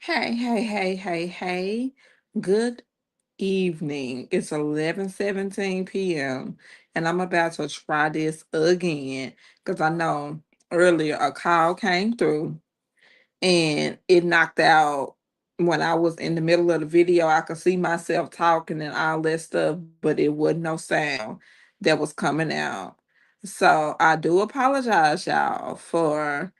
Hey, hey, hey, hey, hey. Good evening. It's 11:17 p.m. and I'm about to try this again because I know earlier a call came through and it knocked out when I was in the middle of the video. I could see myself talking and all that stuff, but it wasn't no sound that was coming out. So I do apologize, y'all, for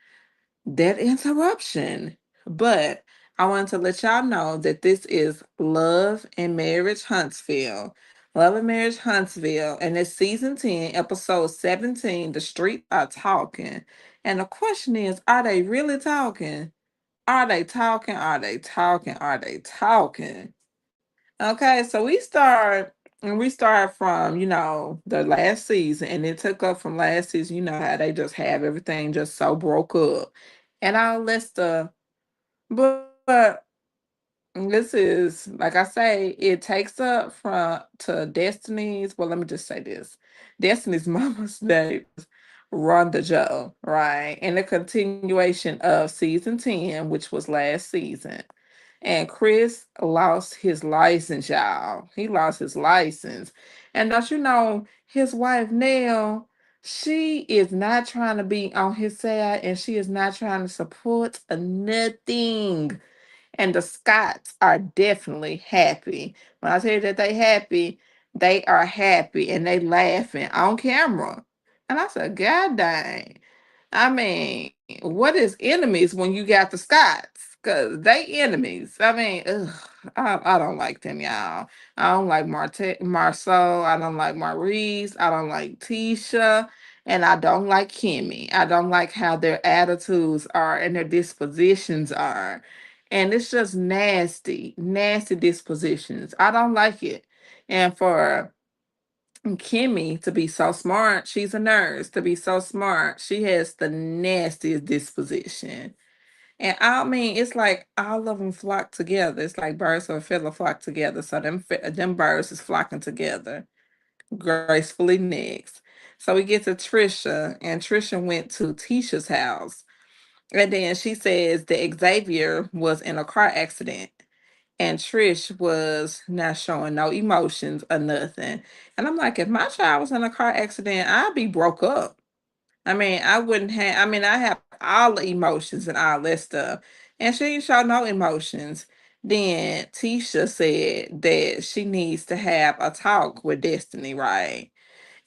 that interruption. But I wanted to let y'all know that this is Love and Marriage Huntsville. Love and Marriage Huntsville, and it's season 10, episode 17. The streets are talking. And the question is, are they really talking? Are they talking? Are they talking? Are they talking? Okay, so we start from, the last season, and it took up from last season, how they just have everything just so broke up and all that stuff. But this is, like I say, it takes up from to Destiny's. Well, let me just say this. Destiny's Mama's name is Rhonda Joe, right? And the continuation of season 10, which was last season. And Chris lost his license, y'all. He lost his license. And don't you know, his wife, Nell, she is not trying to be on his side and she is not trying to support nothing. And the Scots are definitely happy. When I tell you that they are happy and they laughing on camera. And I said, God dang. I mean, what is enemies when you got the Scots? Because they enemies. I mean, ugh, I don't like them, y'all. I don't like Marceau. I don't like Maurice. I don't like Tisha. And I don't like Kimmy. I don't like how their attitudes are and their dispositions are. And it's just nasty, nasty dispositions. I don't like it. And for Kimmy to be so smart, she's a nurse, to be so smart, she has the nastiest disposition. And I mean, it's like all of them flock together. It's like birds of a feather flock together. So them birds is flocking together gracefully next. So we get to Trisha, and Trisha went to Tisha's house. And then she says that Xavier was in a car accident and Trish was not showing no emotions or nothing. And I'm like, if my child was in a car accident, I'd be broke up. I mean, I wouldn't have, I mean, I have all the emotions and all that stuff. And she didn't show no emotions. Then Tisha said that she needs to have a talk with Destiny, right?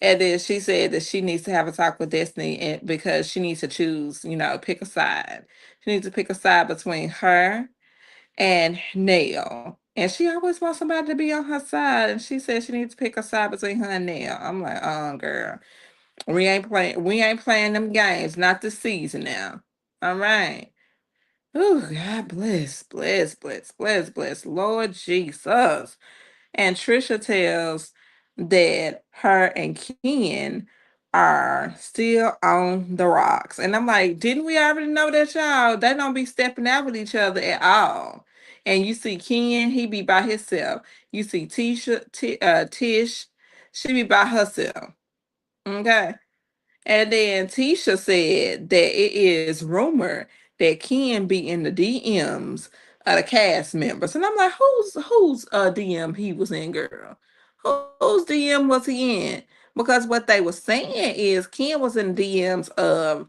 And then she said that she needs to have a talk with Destiny because she needs to choose, pick a side. She needs to pick a side between her and Nail. And she always wants somebody to be on her side. And she said she needs to pick a side between her and Nail. I'm like, oh girl, we ain't playing them games, not this season now. All right. Oh, God bless, bless, bless, bless, bless. Lord Jesus. And Trisha tells that her and Ken are still on the rocks. And I'm like, didn't we already know that, y'all? They don't be stepping out with each other at all. And you see Ken, he be by himself. You see Tish, she be by herself. Okay. And then Tisha said that it is rumored that Ken be in the DMs of the cast members. And I'm like, whose DM he was in, girl? Whose DM was he in? Because what they were saying is Ken was in DMs of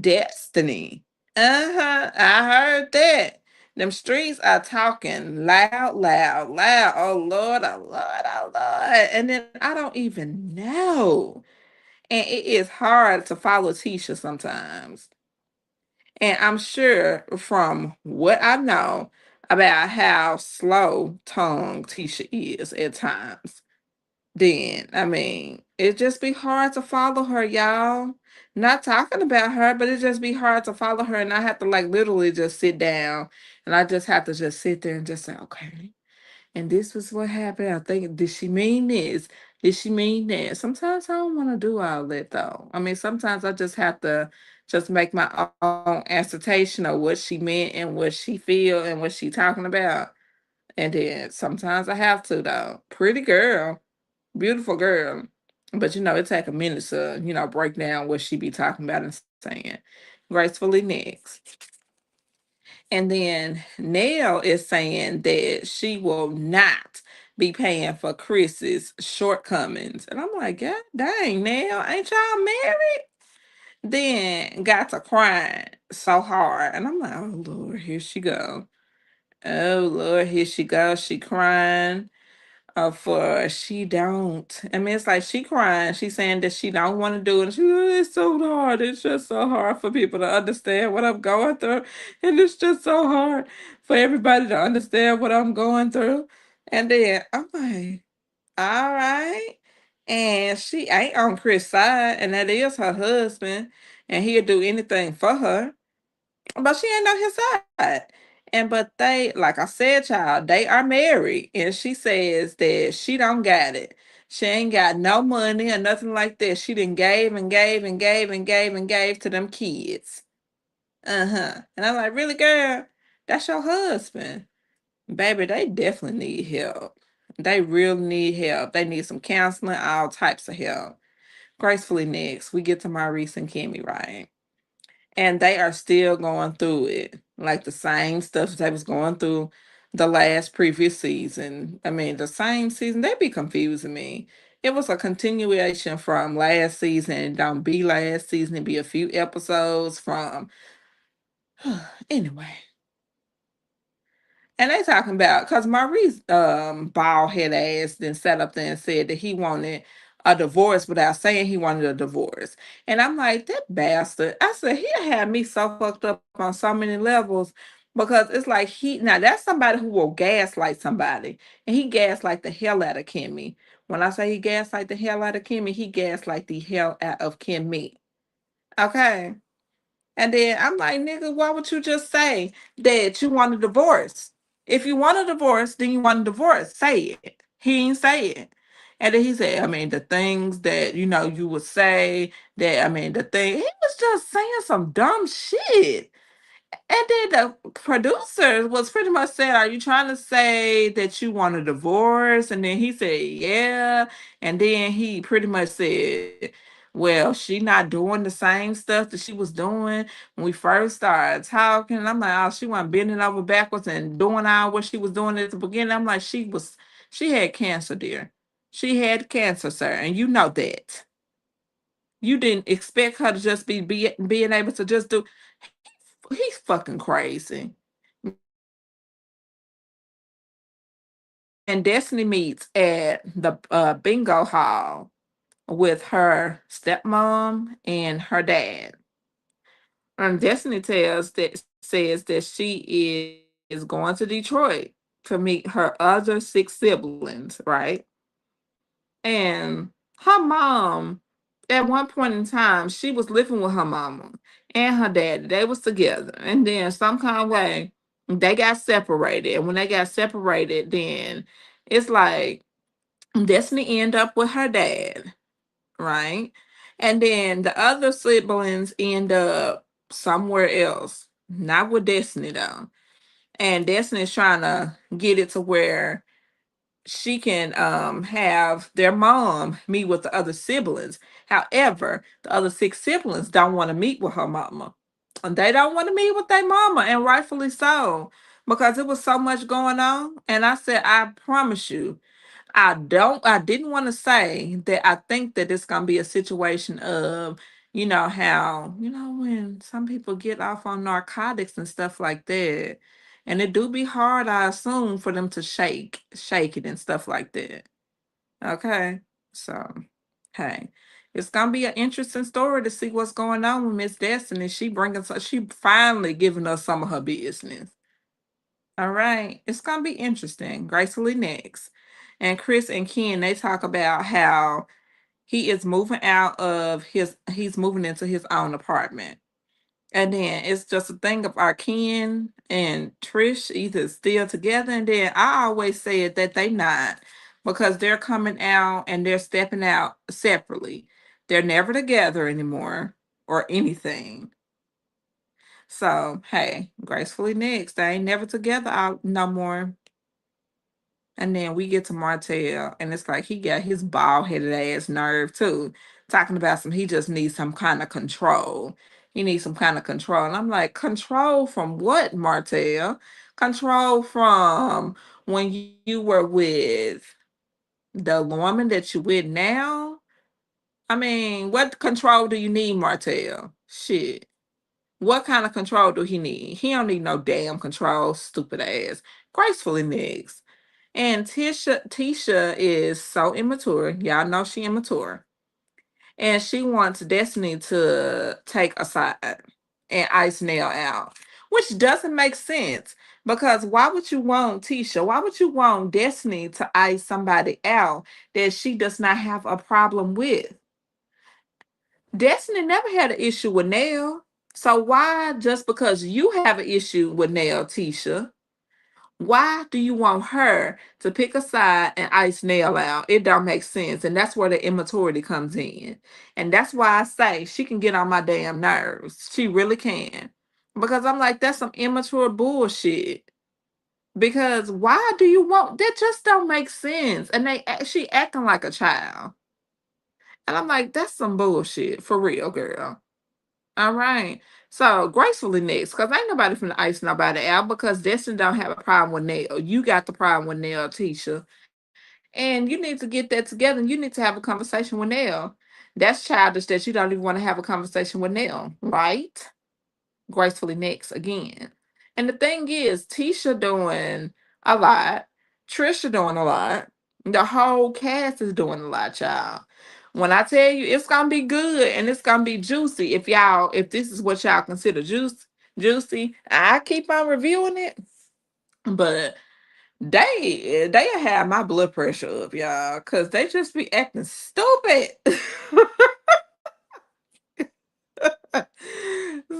Destiny. Uh-huh. I heard that. Them streets are talking loud, loud, loud. Oh Lord, oh Lord, oh Lord. And then I don't even know. And it is hard to follow Tisha sometimes. And I'm sure from what I know about how slow tongue Tisha is at times, then I mean, it just be hard to follow her, y'all. Not talking about her, but it just be hard to follow her. And I have to like literally just sit down and I just have to just sit there and just say, okay, and this was what happened. I think, did she mean this? Did she mean that? Sometimes I don't want to do all that though. I mean, sometimes I just have to just make my own assertion of what she meant and what she feel and what she talking about. And then sometimes I have to though. Pretty girl, beautiful girl. But it take a minute to, break down what she be talking about and saying. Gracefully next. And then Nell is saying that she will not be paying for Chris's shortcomings. And I'm like, God dang, Nell, ain't y'all married? Then got to crying so hard. And I'm like, oh Lord, here she go. Oh Lord, here she goes. She crying for she don't. I mean, it's like she crying. She saying that she don't want to do it. She, it's so hard. It's just so hard for people to understand what I'm going through, and it's just so hard for everybody to understand what I'm going through. And then I'm like, all right. And she ain't on Chris' side, and that is her husband, and he'll do anything for her. But she ain't on his side. And but they, like I said, child, they are married. And she says that she don't got it. She ain't got no money or nothing like that. She done gave and gave and gave and gave and gave to them kids. Uh-huh. And I'm like, really, girl? That's your husband. Baby, they definitely need help. They really need help. They need some counseling, all types of help. Gracefully next, we get to Maurice and Kimmy, right? And they are still going through it, like the same stuff they was going through the last previous season. I mean, the same season, they be confusing me. It was a continuation from last season. It don't be last season. It be a few episodes from anyway. And they talking about because Maurice bald head ass then sat up there and said that he wanted a divorce without saying he wanted a divorce. And I'm like, that bastard. I said he had me so fucked up on so many levels because it's like he now that's somebody who will gaslight somebody. And he gaslight the hell out of Kimmy. When I say he gaslight the hell out of Kimmy, he gaslight the hell out of Kimmy. Okay. And then I'm like, nigga, why would you just say that you want a divorce? If you want a divorce, then you want a divorce. Say it. He ain't say it. And then he said, I mean, the things that, you would say that, I mean, he was just saying some dumb shit. And then the producer was pretty much saying, are you trying to say that you want a divorce? And then he said, yeah. And then he pretty much said, well, she not doing the same stuff that she was doing when we first started talking. And I'm like, oh, she wasn't bending over backwards and doing all what she was doing at the beginning. I'm like, she had cancer, dear. She had cancer, sir. And you know that. You didn't expect her to just being able to just do. He's fucking crazy. And Destiny meets at the bingo hall with her stepmom and her dad. And Destiny says that she is going to Detroit to meet her other six siblings, right? And her mom, at one point in time, she was living with her mama and her dad. They was together. And then some kind of way, they got separated. And when they got separated, then it's like Destiny end up with her dad, right? And then the other siblings end up somewhere else, not with Destiny though. And Destiny's trying to get it to where she can have their mom meet with the other siblings. However, the other six siblings don't want to meet with her mama. And they don't want to meet with their mama, and rightfully so, because it was so much going on. And I said, I promise you, I didn't want to say that I think that it's gonna be a situation of, how, when some people get off on narcotics and stuff like that. And it do be hard, I assume, for them to shake it and stuff like that. Okay. So hey, it's gonna be an interesting story to see what's going on with Miss Destiny. She finally giving us some of her business. All right. It's gonna be interesting. Gracefully next. And Chris and Ken, they talk about how he's moving into his own apartment. And then it's just a thing of our Ken and Trish either still together. And then I always said that they not because they're coming out and they're stepping out separately. They're never together anymore or anything. So hey, gracefully next. They ain't never together out no more. And then we get to Martell, and it's like he got his bald headed ass nerve too, talking about he just needs some kind of control. he needs some kind of control. And I'm like, control from what, Martell? Control from when you were with the woman that you with now? I mean, what control do you need, Martell? Shit. What kind of control do he need? He don't need no damn control, stupid ass. Gracefully next. And Tisha is so immature. Y'all know she immature. And she wants Destiny to take a side and ice nail out. Which doesn't make sense. Because why would you want Tisha? Why would you want Destiny to ice somebody out that she does not have a problem with? Destiny never had an issue with Nail. So why, just because you have an issue with Nail, Tisha, why do you want her to pick a side and ice Nail out? It don't make sense. And that's where the immaturity comes in. And that's why I say she can get on my damn nerves. She really can. Because I'm like, that's some immature bullshit. Because why do you want that? Just don't make sense. And she acting like a child. And I'm like, that's some bullshit for real, girl. All right. So gracefully next, because ain't nobody from the ice nobody out because Destiny don't have a problem with Nail. You got the problem with Nail, Tisha. And you need to get that together and you need to have a conversation with Nail. That's childish that you don't even want to have a conversation with Nail, right? Gracefully next again. And the thing is, Tisha doing a lot, Trisha doing a lot, the whole cast is doing a lot, y'all. When I tell you it's gonna be good and it's gonna be juicy, if this is what y'all consider juicy, I keep on reviewing it, but they have my blood pressure up, y'all, because they just be acting stupid.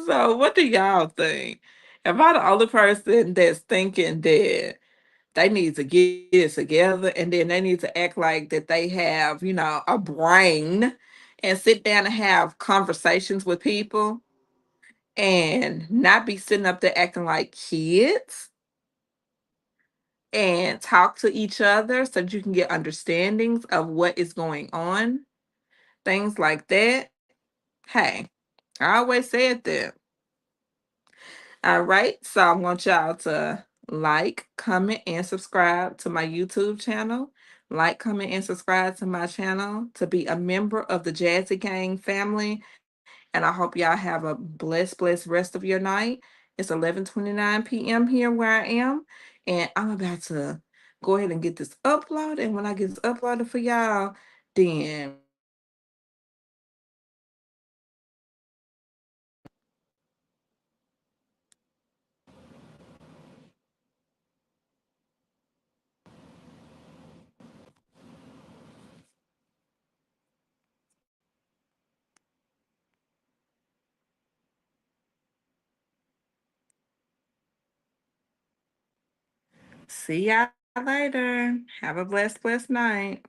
So what do y'all think? Am I the only person that's thinking that they need to get it together and then they need to act like that they have, a brain and sit down and have conversations with people and not be sitting up there acting like kids and talk to each other so that you can get understandings of what is going on, things like that? Hey, I always said that. All right, so I want y'all to like, comment, and subscribe to my YouTube channel. Like, comment, and subscribe to my channel to be a member of the Jazzy Gang family. And I hope y'all have a blessed rest of your night. It's 11:29 p.m. here where I am. And I'm about to go ahead and get this uploaded. And when I get this uploaded for y'all, then see y'all later. Have a blessed night.